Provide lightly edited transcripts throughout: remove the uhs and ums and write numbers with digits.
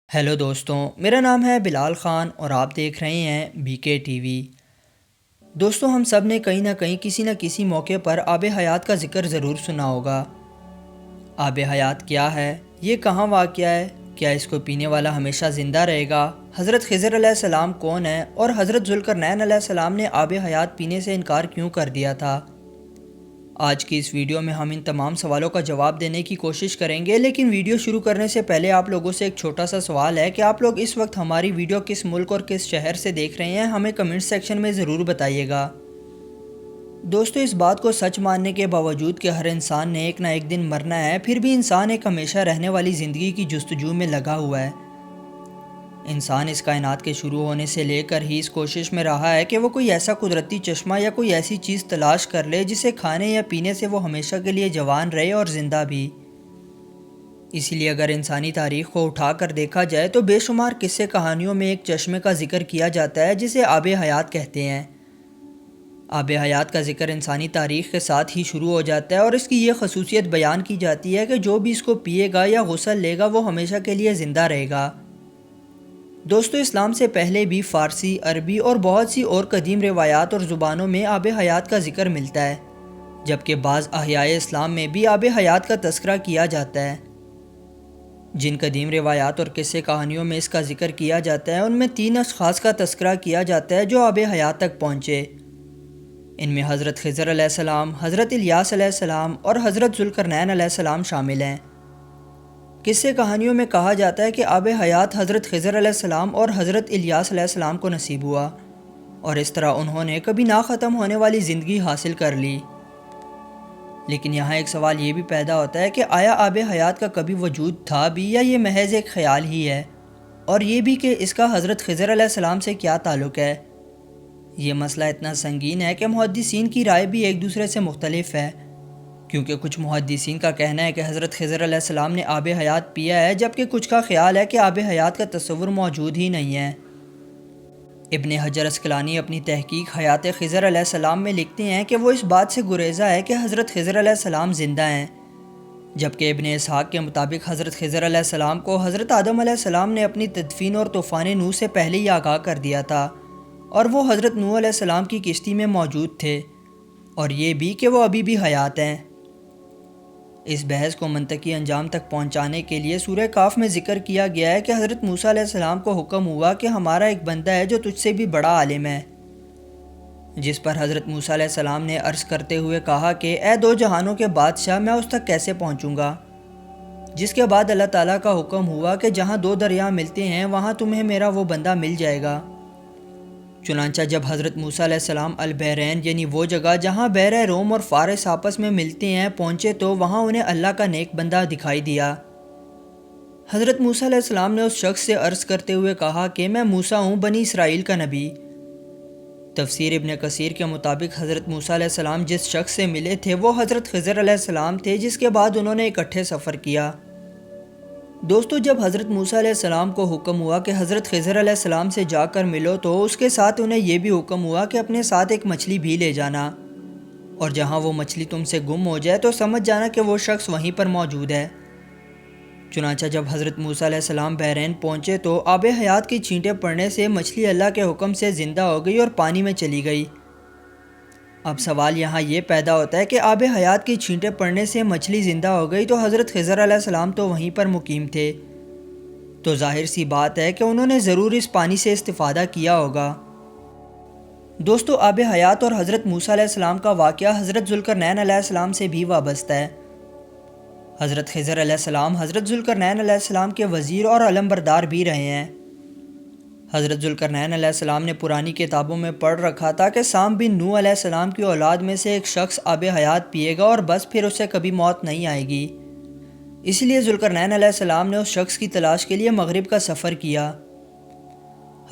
Hello دوستوں، میرا نام ہے بلال خان اور آپ دیکھ رہے ہیں بی کے ٹی وی۔ دوستوں، ہم سب نے کہیں نہ کسی نہ کسی موقع پر آب حیات کا ذکر ضرور سنا ہوگا۔ آب حیات کیا ہے؟ یہ کہاں واقع ہے؟ کیا اس کو پینے والا ہمیشہ زندہ رہے گا؟ حضرت خضر علیہ السلام کون ہے اور حضرت ذوالقرنین علیہ السلام نے آب حیات پینے سے انکار کیوں کر دیا تھا؟ آج کی اس ویڈیو میں ہم ان تمام سوالوں کا جواب دینے کی کوشش کریں گے، لیکن ویڈیو شروع کرنے سے پہلے آپ لوگوں سے ایک چھوٹا سا سوال ہے کہ آپ لوگ اس وقت ہماری ویڈیو کس ملک اور کس شہر سے دیکھ رہے ہیں، ہمیں کمنٹ سیکشن میں ضرور بتائیے گا۔ دوستو، اس بات کو سچ ماننے کے باوجود کہ ہر انسان نے ایک نہ ایک دن مرنا ہے، پھر بھی انسان ایک ہمیشہ رہنے والی زندگی کی جستجو میں لگا ہوا ہے۔ انسان اس کائنات کے شروع ہونے سے لے کر ہی اس کوشش میں رہا ہے کہ وہ کوئی ایسا قدرتی چشمہ یا کوئی ایسی چیز تلاش کر لے جسے کھانے یا پینے سے وہ ہمیشہ کے لیے جوان رہے اور زندہ بھی۔ اسی لیے اگر انسانی تاریخ کو اٹھا کر دیکھا جائے تو بے شمار قصے کہانیوں میں ایک چشمے کا ذکر کیا جاتا ہے جسے آب حیات کہتے ہیں۔ آب حیات کا ذکر انسانی تاریخ کے ساتھ ہی شروع ہو جاتا ہے اور اس کی یہ خصوصیت بیان کی جاتی ہے کہ جو بھی اس کو پیے گا یا غسل لے گا وہ ہمیشہ کے لیے زندہ رہے گا۔ دوستو، اسلام سے پہلے بھی فارسی، عربی اور بہت سی اور قدیم روایات اور زبانوں میں آب حیات کا ذکر ملتا ہے، جبکہ بعض احیائے اسلام میں بھی آب حیات کا تذکرہ کیا جاتا ہے۔ جن قدیم روایات اور قصے کہانیوں میں اس کا ذکر کیا جاتا ہے، ان میں 3 اشخاص کا تذکرہ کیا جاتا ہے جو آب حیات تک پہنچے۔ ان میں حضرت خضر علیہ السلام، حضرت الیاس علیہ السلام اور حضرت ذوالقرنین علیہ السلام شامل ہیں۔ قصے کہانیوں میں کہا جاتا ہے کہ آب حیات حضرت خضر علیہ السلام اور حضرت الیاس علیہ السلام کو نصیب ہوا اور اس طرح انہوں نے کبھی نہ ختم ہونے والی زندگی حاصل کر لی۔ لیکن یہاں ایک سوال یہ بھی پیدا ہوتا ہے کہ آیا آب حیات کا کبھی وجود تھا بھی یا یہ محض ایک خیال ہی ہے، اور یہ بھی کہ اس کا حضرت خضر علیہ السلام سے کیا تعلق ہے؟ یہ مسئلہ اتنا سنگین ہے کہ محدثین کی رائے بھی ایک دوسرے سے مختلف ہے، کیونکہ کچھ محدثین کا کہنا ہے کہ حضرت خضر علیہ السلام نے آب حیات پیا ہے، جبکہ کچھ کا خیال ہے کہ آب حیات کا تصور موجود ہی نہیں ہے۔ ابن حجر اسقلانی اپنی تحقیق حیات خضر علیہ السلام میں لکھتے ہیں کہ وہ اس بات سے گریزہ ہے کہ حضرت خضر علیہ السلام زندہ ہیں، جبکہ ابن اسحاق کے مطابق حضرت خضر علیہ السلام کو حضرت آدم علیہ السلام نے اپنی تدفین اور طوفان نوح سے پہلے ہی آگاہ کر دیا تھا، اور وہ حضرت نوح علیہ السلام کی کشتی میں موجود تھے، اور یہ بھی کہ وہ ابھی بھی حیات ہیں۔ اس بحث کو منطقی انجام تک پہنچانے کے لیے سورہ کاف میں ذکر کیا گیا ہے کہ حضرت موسیٰ علیہ السلام کو حکم ہوا کہ ہمارا ایک بندہ ہے جو تجھ سے بھی بڑا عالم ہے، جس پر حضرت موسیٰ علیہ السلام نے عرض کرتے ہوئے کہا کہ اے 2 جہانوں کے بادشاہ، میں اس تک کیسے پہنچوں گا؟ جس کے بعد اللہ تعالیٰ کا حکم ہوا کہ جہاں 2 دریا ملتے ہیں وہاں تمہیں میرا وہ بندہ مل جائے گا۔ چنانچہ جب حضرت موسیٰ علیہ السلام البحرین یعنی وہ جگہ جہاں بحر روم اور فارس آپس میں ملتے ہیں پہنچے تو وہاں انہیں اللہ کا نیک بندہ دکھائی دیا۔ حضرت موسیٰ علیہ السلام نے اس شخص سے عرض کرتے ہوئے کہا کہ میں موسیٰ ہوں، بنی اسرائیل کا نبی۔ تفسیر ابن کثیر کے مطابق حضرت موسیٰ علیہ السلام جس شخص سے ملے تھے وہ حضرت خضر علیہ السلام تھے، جس کے بعد انہوں نے اکٹھے سفر کیا۔ دوستو، جب حضرت موسیٰ علیہ السلام کو حکم ہوا کہ حضرت خضر علیہ السلام سے جا کر ملو تو اس کے ساتھ انہیں یہ بھی حکم ہوا کہ اپنے ساتھ ایک مچھلی بھی لے جانا، اور جہاں وہ مچھلی تم سے گم ہو جائے تو سمجھ جانا کہ وہ شخص وہیں پر موجود ہے۔ چنانچہ جب حضرت موسیٰ علیہ السلام بحرین پہنچے تو آب حیات کی چھینٹیں پڑنے سے مچھلی اللہ کے حکم سے زندہ ہو گئی اور پانی میں چلی گئی۔ اب سوال یہاں یہ پیدا ہوتا ہے کہ آب حیات کی چھینٹیں پڑنے سے مچھلی زندہ ہو گئی تو حضرت خضر علیہ السلام تو وہیں پر مقیم تھے، تو ظاہر سی بات ہے کہ انہوں نے ضرور اس پانی سے استفادہ کیا ہوگا۔ دوستو، آب حیات اور حضرت موسیٰ علیہ السلام کا واقعہ حضرت ذوالقرنین علیہ السلام سے بھی وابستہ ہے۔ حضرت خضر علیہ السلام حضرت ذوالقرنین علیہ السلام کے وزیر اور علمبردار بھی رہے ہیں۔ حضرت ذوالقرنین علیہ السلام نے پرانی کتابوں میں پڑھ رکھا تھا کہ سام بن نوح علیہ السلام کی اولاد میں سے ایک شخص آب حیات پیے گا اور بس پھر اسے کبھی موت نہیں آئے گی۔ اس لیے ذوالقرنین علیہ السلام نے اس شخص کی تلاش کے لیے مغرب کا سفر کیا۔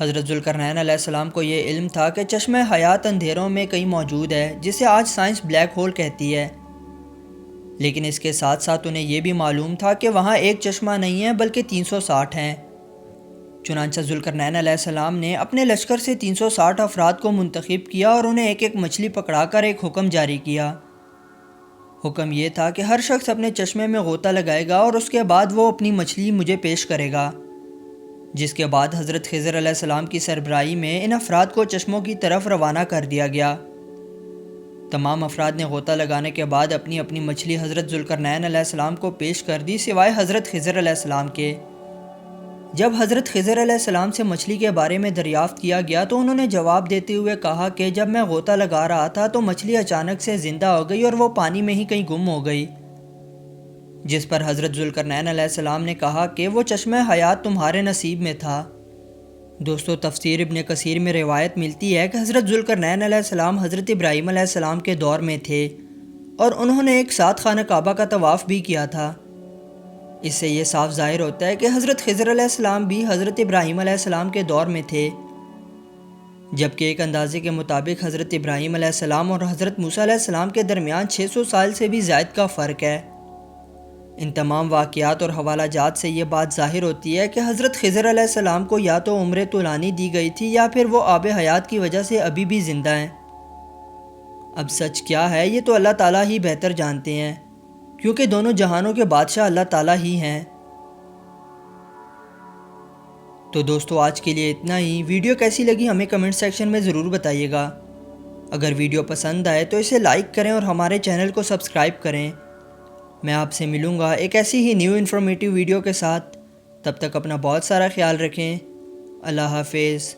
حضرت ذوالقرنین علیہ السلام کو یہ علم تھا کہ چشمہ حیات اندھیروں میں کہیں موجود ہے، جسے آج سائنس بلیک ہول کہتی ہے، لیکن اس کے ساتھ ساتھ انہیں یہ بھی معلوم تھا کہ وہاں ایک چشمہ نہیں ہے بلکہ 360 ہیں۔ چنانچہ ذوالقرنین علیہ السلام نے اپنے لشکر سے 360 افراد کو منتخب کیا اور انہیں ایک ایک مچھلی پکڑا کر ایک حکم جاری کیا۔ حکم یہ تھا کہ ہر شخص اپنے چشمے میں غوطہ لگائے گا اور اس کے بعد وہ اپنی مچھلی مجھے پیش کرے گا۔ جس کے بعد حضرت خضر علیہ السلام کی سربراہی میں ان افراد کو چشموں کی طرف روانہ کر دیا گیا۔ تمام افراد نے غوطہ لگانے کے بعد اپنی اپنی مچھلی حضرت ذوالقرنین علیہ السلام کو پیش کر دی، سوائے حضرت خضر علیہ السلام کے۔ جب حضرت خضر علیہ السلام سے مچھلی کے بارے میں دریافت کیا گیا تو انہوں نے جواب دیتے ہوئے کہا کہ جب میں غوطہ لگا رہا تھا تو مچھلی اچانک سے زندہ ہو گئی اور وہ پانی میں ہی کہیں گم ہو گئی، جس پر حضرت ذوالقرنین علیہ السلام نے کہا کہ وہ چشمہ حیات تمہارے نصیب میں تھا۔ دوستو، تفسیر ابن کثیر میں روایت ملتی ہے کہ حضرت ذوالقرنین علیہ السلام حضرت ابراہیم علیہ السلام کے دور میں تھے اور انہوں نے ایک ساتھ خانہ کعبہ کا طواف بھی کیا تھا۔ اس سے یہ صاف ظاہر ہوتا ہے کہ حضرت خضر علیہ السلام بھی حضرت ابراہیم علیہ السلام کے دور میں تھے، جبکہ ایک اندازے کے مطابق حضرت ابراہیم علیہ السلام اور حضرت موسیٰ علیہ السلام کے درمیان 600 سال سے بھی زائد کا فرق ہے۔ ان تمام واقعات اور حوالہ جات سے یہ بات ظاہر ہوتی ہے کہ حضرت خضر علیہ السلام کو یا تو عمر طولانی دی گئی تھی یا پھر وہ آب حیات کی وجہ سے ابھی بھی زندہ ہیں۔ اب سچ کیا ہے یہ تو اللہ تعالیٰ ہی بہتر جانتے ہیں، کیونکہ دونوں جہانوں کے بادشاہ اللہ تعالیٰ ہی ہیں۔ تو دوستو، آج کے لیے اتنا ہی۔ ویڈیو کیسی لگی ہمیں کمنٹ سیکشن میں ضرور بتائیے گا۔ اگر ویڈیو پسند آئے تو اسے لائک کریں اور ہمارے چینل کو سبسکرائب کریں۔ میں آپ سے ملوں گا ایک ایسی ہی نیو انفارمیٹیو ویڈیو کے ساتھ۔ تب تک اپنا بہت سارا خیال رکھیں۔ اللہ حافظ۔